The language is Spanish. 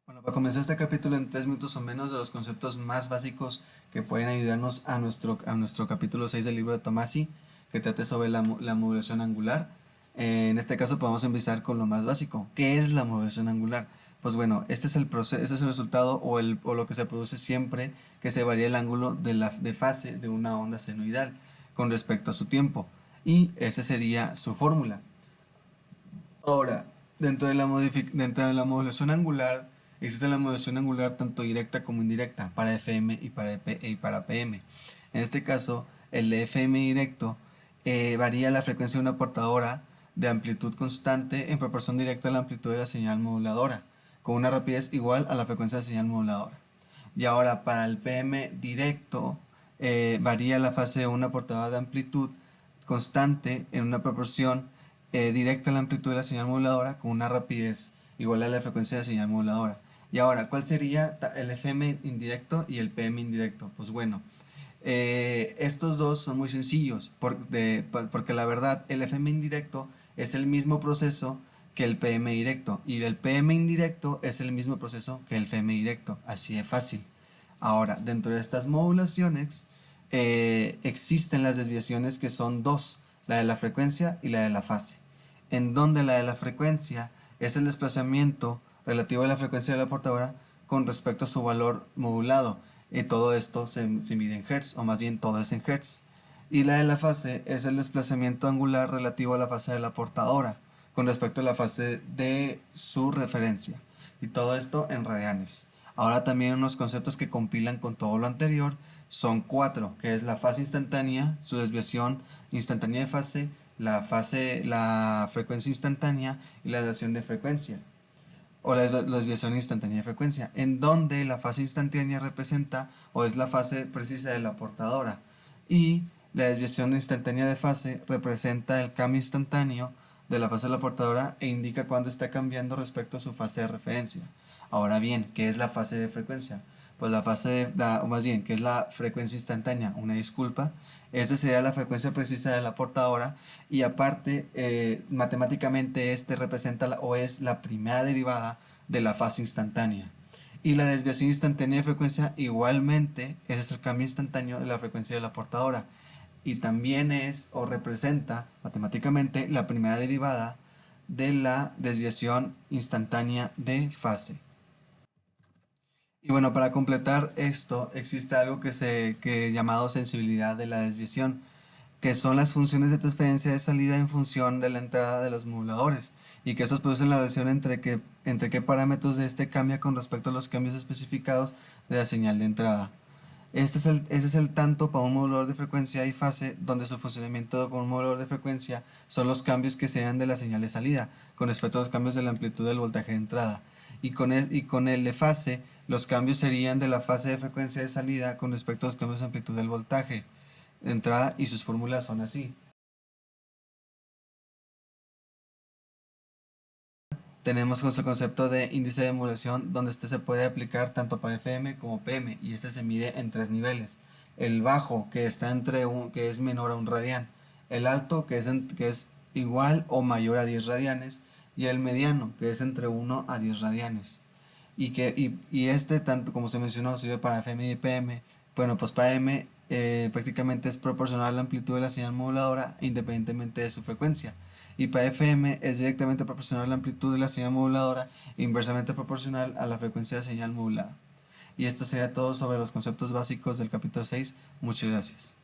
Bueno, para comenzar este capítulo en 3 minutos o menos de los conceptos más básicos que pueden ayudarnos a nuestro capítulo 6 del libro de Tomasi, que trate sobre la modulación angular. En este caso podemos empezar con lo más básico. ¿Qué es la modulación angular? Pues bueno, este es el proceso, este es el resultado o lo que se produce siempre que se varía el ángulo de fase de una onda senoidal con respecto a su tiempo. Y esa sería su fórmula. Ahora, dentro de la modulación angular, existe la modulación angular tanto directa como indirecta para FM y para PM. En este caso, el de FM directo varía la frecuencia de una portadora de amplitud constante en proporción directa a la amplitud de la señal moduladora, con una rapidez igual a la frecuencia de la señal moduladora. Y ahora, para el PM directo, varía la fase de una portadora de amplitud constante en una proporción directa a la amplitud de la señal moduladora con una rapidez igual a la frecuencia de la señal moduladora. Y ahora, ¿cuál sería el FM indirecto y el PM indirecto? Pues bueno, estos dos son muy sencillos porque la verdad el FM indirecto es el mismo proceso que el PM directo y el PM indirecto es el mismo proceso que el FM directo, así de fácil. Ahora, dentro de estas modulaciones existen las desviaciones que son dos, la de la frecuencia y la de la fase, en donde la de la frecuencia es el desplazamiento relativo a la frecuencia de la portadora con respecto a su valor modulado. Y todo esto se mide en Hertz, o más bien todo es en Hertz. Y la de la fase es el desplazamiento angular relativo a la fase de la portadora con respecto a la fase de su referencia. Y todo esto en radianes. Ahora también unos conceptos que compilan con todo lo anterior son cuatro, que es la fase instantánea, su desviación instantánea de fase, la frecuencia instantánea y la desviación de frecuencia o la desviación instantánea de frecuencia, en donde la fase instantánea representa o es la fase precisa de la portadora y la desviación instantánea de fase representa el cambio instantáneo de la fase de la portadora e indica cuándo está cambiando respecto a su fase de referencia. Ahora bien, ¿qué es la fase de frecuencia? Pues o más bien, ¿qué es la frecuencia instantánea? Una disculpa. Esta sería la frecuencia precisa de la portadora y aparte, matemáticamente este representa o es la primera derivada de la fase instantánea. Y la desviación instantánea de frecuencia igualmente ese es el cambio instantáneo de la frecuencia de la portadora. Y también es o representa matemáticamente la primera derivada de la desviación instantánea de fase. Y bueno, para completar esto, existe algo que llamado sensibilidad de la desviación, que son las funciones de transferencia de salida en función de la entrada de los moduladores, y que estos producen la relación entre qué parámetros de este cambia con respecto a los cambios especificados de la señal de entrada. Ese es el tanto para un modulador de frecuencia y fase, donde su funcionamiento con un modulador de frecuencia son los cambios que se dan de la señal de salida, con respecto a los cambios de la amplitud del voltaje de entrada. Y con el de fase, los cambios serían de la fase de frecuencia de salida con respecto a los cambios de amplitud del voltaje de entrada, y sus fórmulas son así. Tenemos nuestro concepto de índice de modulación, donde este se puede aplicar tanto para FM como PM, y este se mide en tres niveles. El bajo, que es menor a un radián, el alto, que es igual o mayor a 10 radianes, y el mediano, que es entre 1 a 10 radianes. Y este, tanto como se mencionó, sirve para FM y PM. Bueno, pues para M prácticamente es proporcional a la amplitud de la señal moduladora independientemente de su frecuencia. Y para FM es directamente proporcional a la amplitud de la señal moduladora e inversamente proporcional a la frecuencia de la señal modulada. Y esto sería todo sobre los conceptos básicos del capítulo 6. Muchas gracias.